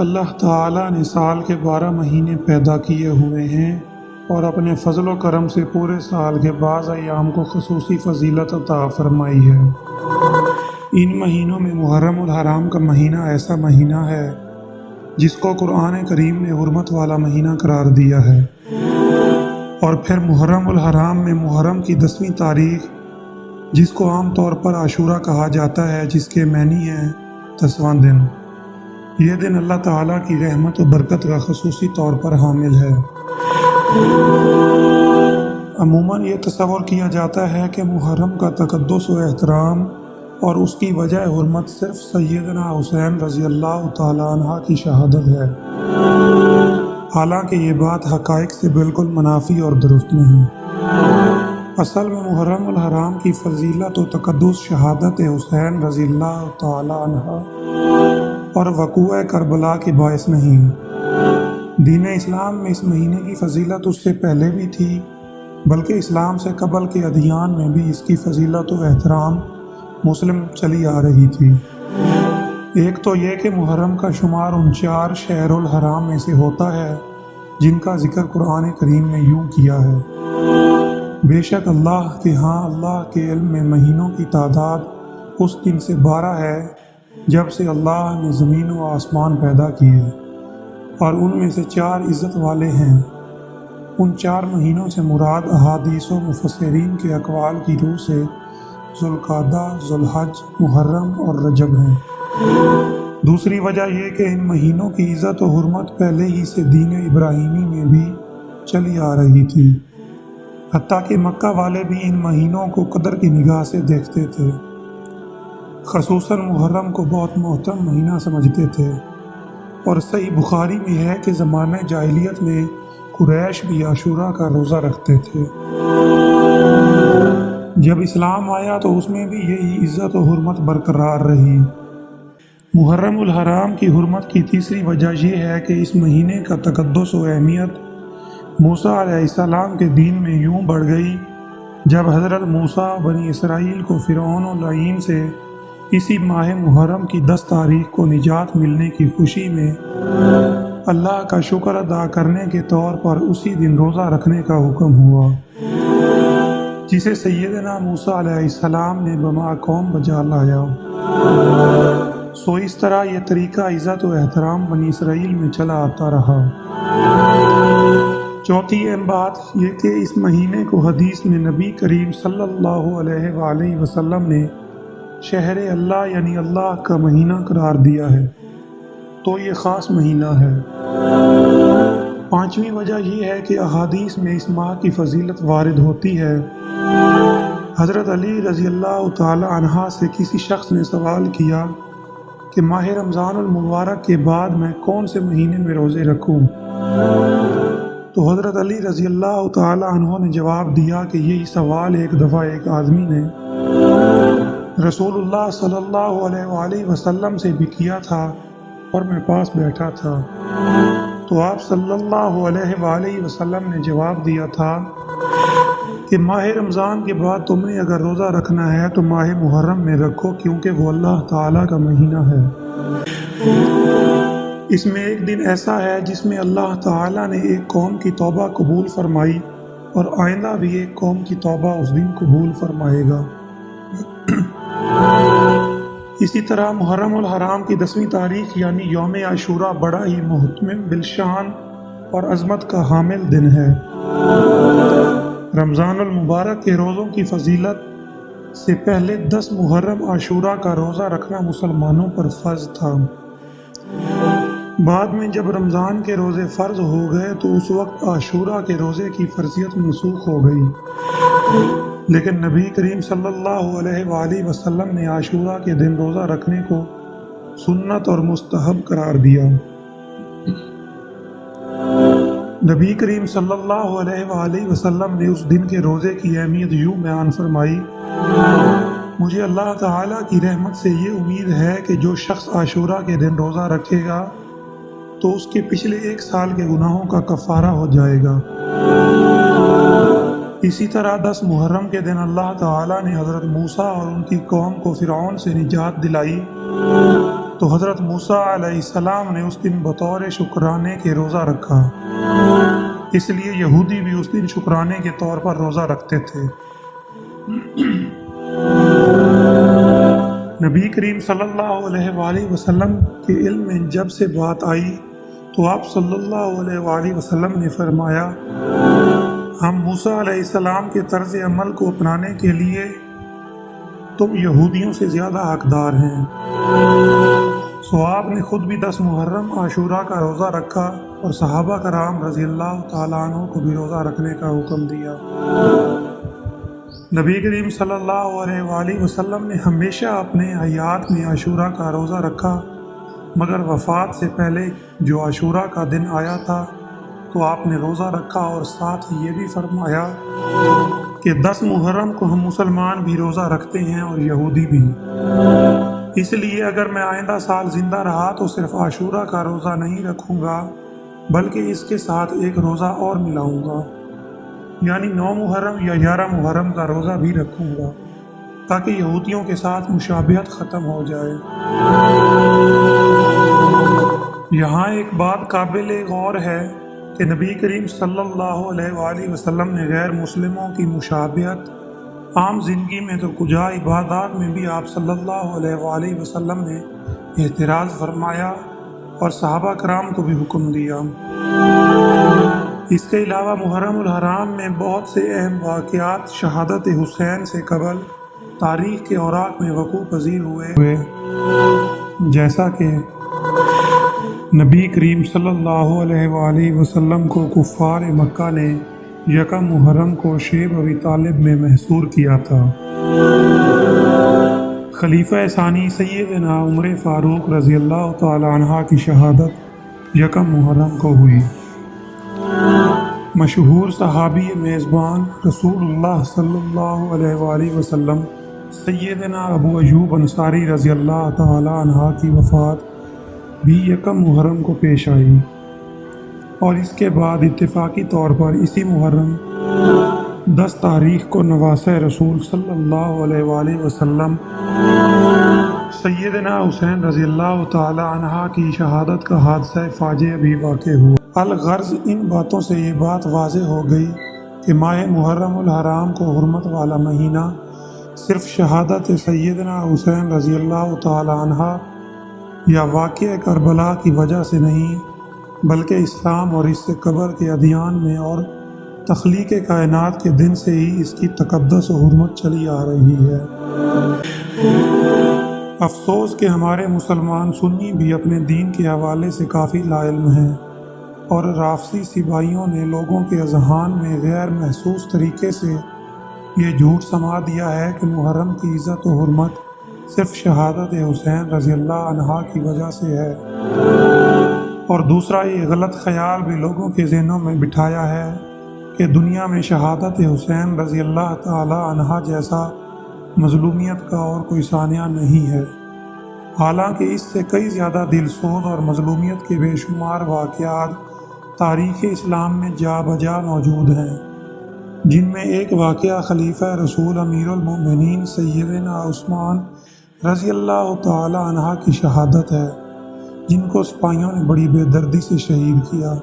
اللہ تعالیٰ نے سال کے 12 مہینے پیدا کیے ہوئے ہیں اور اپنے فضل و کرم سے پورے سال کے بعض ایام کو خصوصی فضیلت عطا فرمائی ہے۔ ان مہینوں میں محرم الحرام کا مہینہ ایسا مہینہ ہے جس کو قرآن کریم نے حرمت والا مہینہ قرار دیا ہے، اور پھر محرم الحرام میں محرم کی 10ویں تاریخ، جس کو عام طور پر عاشورہ کہا جاتا ہے، جس کے معنی ہے 10واں دن۔ یہ دن اللہ تعالیٰ کی رحمت و برکت کا خصوصی طور پر حامل ہے۔ عموماً یہ تصور کیا جاتا ہے کہ محرم کا تقدس و احترام اور اس کی وجہ حرمت صرف سیدنا حسین رضی اللہ تعالیٰ عنہ کی شہادت ہے، حالانکہ یہ بات حقائق سے بالکل منافی اور درست نہیں۔ اصل میں محرم الحرام کی فضیلت و تقدس شہادت حسین رضی اللہ تعالیٰ عنہ اور وقوع کربلا کے باعث نہیں۔ دین اسلام میں اس مہینے کی فضیلت اس سے پہلے بھی تھی، بلکہ اسلام سے قبل کے ادیان میں بھی اس کی فضیلت و احترام مسلم چلی آ رہی تھی۔ ایک تو یہ کہ محرم کا شمار ان 4 شہر الحرام میں سے ہوتا ہے جن کا ذکر قرآن کریم نے یوں کیا ہے: بے شک اللہ کے ہاں اللہ کے علم میں مہینوں کی تعداد اس دن سے 12 ہے جب سے اللہ نے زمین و آسمان پیدا کیے، اور ان میں سے 4 عزت والے ہیں۔ ان 4 مہینوں سے مراد احادیث و مفسرین کے اقوال کی روح سے ذوالقعدہ، ذوالحج، محرم اور رجب ہیں۔ دوسری وجہ یہ کہ ان مہینوں کی عزت و حرمت پہلے ہی سے دین ابراہیمی میں بھی چلی آ رہی تھی، حتیٰ کہ مکہ والے بھی ان مہینوں کو قدر کی نگاہ سے دیکھتے تھے، خصوصاً محرم کو بہت محترم مہینہ سمجھتے تھے۔ اور صحیح بخاری میں ہے کہ زمانہ جاہلیت میں قریش بھی عاشورہ کا روزہ رکھتے تھے۔ جب اسلام آیا تو اس میں بھی یہی عزت و حرمت برقرار رہی۔ محرم الحرام کی حرمت کی تیسری وجہ یہ ہے کہ اس مہینے کا تقدس و اہمیت موسیٰ علیہ السلام کے دین میں یوں بڑھ گئی جب حضرت موسیٰ بنی اسرائیل کو فرعون و لعین سے اسی ماہ محرم کی 10 تاریخ کو نجات ملنے کی خوشی میں اللہ کا شکر ادا کرنے کے طور پر اسی دن روزہ رکھنے کا حکم ہوا، جسے سیدنا موسیٰ علیہ السلام نے بما قوم بجا لایا۔ سو اس طرح یہ طریقہ عزت و احترام بنی اسرائیل میں چلا آتا رہا۔ چوتھی اہم بات یہ کہ اس مہینے کو حدیث میں نبی کریم صلی اللہ علیہ وآلہ وسلم نے شہر اللہ یعنی اللہ کا مہینہ قرار دیا ہے، تو یہ خاص مہینہ ہے۔ پانچویں وجہ یہ ہے کہ احادیث میں اس ماہ کی فضیلت وارد ہوتی ہے۔ حضرت علی رضی اللہ تعالی عنہ سے کسی شخص نے سوال کیا کہ ماہ رمضان المبارک کے بعد میں کون سے مہینے میں روزے رکھوں؟ تو حضرت علی رضی اللہ تعالی عنہ نے جواب دیا کہ یہی سوال ایک دفعہ ایک آدمی نے رسول اللہ صلی اللہ علیہ وآلہ وسلم سے بھی کیا تھا اور میں پاس بیٹھا تھا، تو آپ صلی اللہ علیہ وآلہ وسلم نے جواب دیا تھا کہ ماہ رمضان کے بعد تم نے اگر روزہ رکھنا ہے تو ماہ محرم میں رکھو، کیونکہ وہ اللہ تعالیٰ کا مہینہ ہے۔ اس میں ایک دن ایسا ہے جس میں اللہ تعالیٰ نے ایک قوم کی توبہ قبول فرمائی، اور آئندہ بھی ایک قوم کی توبہ اس دن قبول فرمائے گا۔ اسی طرح محرم الحرام کی 10ویں تاریخ یعنی یوم عاشورہ بڑا ہی محتمم بالشان اور عظمت کا حامل دن ہے۔ رمضان المبارک کے روزوں کی فضیلت سے پہلے 10 محرم عاشورہ کا روزہ رکھنا مسلمانوں پر فرض تھا۔ بعد میں جب رمضان کے روزے فرض ہو گئے تو اس وقت عاشورہ کے روزے کی فرضیت منسوخ ہو گئی، لیکن نبی کریم صلی اللہ علیہ وآلہ وسلم نے عاشورہ کے دن روزہ رکھنے کو سنت اور مستحب قرار دیا۔ نبی کریم صلی اللہ علیہ وآلہ وسلم نے اس دن کے روزے کی اہمیت یوں بیان فرمائی: مجھے اللہ تعالیٰ کی رحمت سے یہ امید ہے کہ جو شخص عاشورہ کے دن روزہ رکھے گا تو اس کے پچھلے 1 سال کے گناہوں کا کفارہ ہو جائے گا۔ اسی طرح 10 محرم کے دن اللہ تعالیٰ نے حضرت موسیٰ اور ان کی قوم کو فرعون سے نجات دلائی، تو حضرت موسیٰ علیہ السلام نے اس دن بطور شکرانے کے روزہ رکھا، اس لیے یہودی بھی اس دن شکرانے کے طور پر روزہ رکھتے تھے۔ نبی کریم صلی اللہ علیہ وآلہ وسلم کے علم میں جب سے بات آئی تو آپ صلی اللہ علیہ وآلہ وسلم نے فرمایا، ہم موسیٰ علیہ السلام کے طرز عمل کو اپنانے کے لیے تم یہودیوں سے زیادہ حقدار ہیں۔ سو آپ نے خود بھی 10 محرم عاشوراء کا روزہ رکھا اور صحابہ کرام رضی اللہ تعالیٰ عنہ کو بھی روزہ رکھنے کا حکم دیا۔ نبی کریم صلی اللہ علیہ وآلہ وسلم نے ہمیشہ اپنے حیات میں عاشوراء کا روزہ رکھا، مگر وفات سے پہلے جو عاشوراء کا دن آیا تھا تو آپ نے روزہ رکھا، اور ساتھ یہ بھی فرمایا کہ 10 محرم کو ہم مسلمان بھی روزہ رکھتے ہیں اور یہودی بھی۔ اس لیے اگر میں آئندہ سال زندہ رہا تو صرف عاشوراء کا روزہ نہیں رکھوں گا بلکہ اس کے ساتھ ایک روزہ اور ملاؤں گا، یعنی 9 محرم یا 11 محرم کا روزہ بھی رکھوں گا، تاکہ یہودیوں کے ساتھ مشابہت ختم ہو جائے۔ یہاں ایک بات قابل غور ہے کہ نبی کریم صلی اللہ علیہ وآلہ وسلم نے غیر مسلموں کی مشابہت عام زندگی میں تو کجا عبادات میں بھی آپ صلی اللہ علیہ وآلہ وسلم نے اعتراض فرمایا اور صحابہ کرام کو بھی حکم دیا۔ اس کے علاوہ محرم الحرام میں بہت سے اہم واقعات شہادت حسین سے قبل تاریخ کے اوراق میں وقوع پذیر ہوئے، جیسا کہ نبی کریم صلی اللہ علیہ وآلہ وسلم کو کفار مکہ نے 1 محرم کو شیب ابی طالب میں محصور کیا تھا۔ خلیفہ ثانی سیدنا عمر فاروق رضی اللہ تعالی عنہ کی شہادت 1 محرم کو ہوئی۔ مشہور صحابی میزبان رسول اللہ صلی اللہ علیہ وآلہ وسلم سیدنا ابو ایوب انصاری رضی اللہ تعالی عنہ کی وفات بھی 1 محرم کو پیش آئی، اور اس کے بعد اتفاقی طور پر اسی محرم 10 تاریخ کو نواسہ رسول صلی اللہ علیہ وآلہ وسلم سیدنا حسین رضی اللہ تعالی عنہ کی شہادت کا حادثہ فاجعہ بھی واقع ہوا۔ الغرض ان باتوں سے یہ بات واضح ہو گئی کہ ماہ محرم الحرام کو حرمت والا مہینہ صرف شہادت سیدنا حسین رضی اللہ تعالی عنہ یا واقعہ کربلا کی وجہ سے نہیں، بلکہ اسلام اور اس سے قبل کے ادیان میں اور تخلیق کائنات کے دن سے ہی اس کی تقدس و حرمت چلی آ رہی ہے۔ افسوس کہ ہمارے مسلمان سنی بھی اپنے دین کے حوالے سے کافی لا علم ہیں، اور رافضی سپاہیوں نے لوگوں کے اذہان میں غیر محسوس طریقے سے یہ جھوٹ سما دیا ہے کہ محرم کی عزت و حرمت صرف شہادت حسین رضی اللہ عنہ کی وجہ سے ہے، اور دوسرا یہ غلط خیال بھی لوگوں کے ذہنوں میں بٹھایا ہے کہ دنیا میں شہادت حسین رضی اللہ تعالی عنہ جیسا مظلومیت کا اور کوئی ثانیہ نہیں ہے، حالانکہ اس سے کئی زیادہ دلسوز اور مظلومیت کے بے شمار واقعات تاریخ اسلام میں جا بجا موجود ہیں، جن میں ایک واقعہ خلیفہ رسول امیر المؤمنین سیدنا عثمان رضی اللہ تعالی عنہ کی شہادت ہے، جن کو سپاہیوں نے بڑی بے دردی سے شہید کیا۔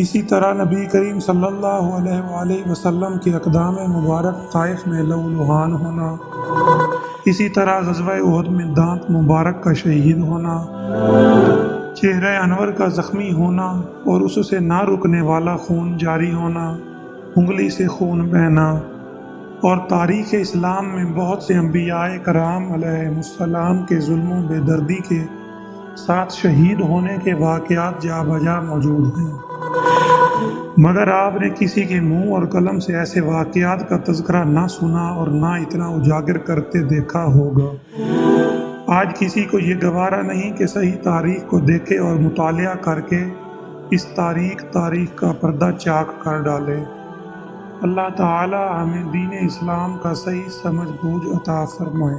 اسی طرح نبی کریم صلی اللہ علیہ وآلہ وسلم کے اقدام مبارک طائف میں لہولہان ہونا، اسی طرح غزوہ احد میں دانت مبارک کا شہید ہونا، چہرہ انور کا زخمی ہونا اور اس سے نہ رکنے والا خون جاری ہونا، انگلی سے خون بہنا، اور تاریخ اسلام میں بہت سے انبیاء کرام علیہ السلام کے ظلم و بے دردی کے ساتھ شہید ہونے کے واقعات جا بجا موجود ہیں، مگر آپ نے کسی کے منہ اور قلم سے ایسے واقعات کا تذکرہ نہ سنا اور نہ اتنا اجاگر کرتے دیکھا ہوگا۔ آج کسی کو یہ گوارا نہیں کہ صحیح تاریخ کو دیکھے اور مطالعہ کر کے اس تاریخ کا پردہ چاک کر ڈالے۔ اللہ تعالی ہمیں دین اسلام کا صحیح سمجھ بوجھ عطا فرمائے۔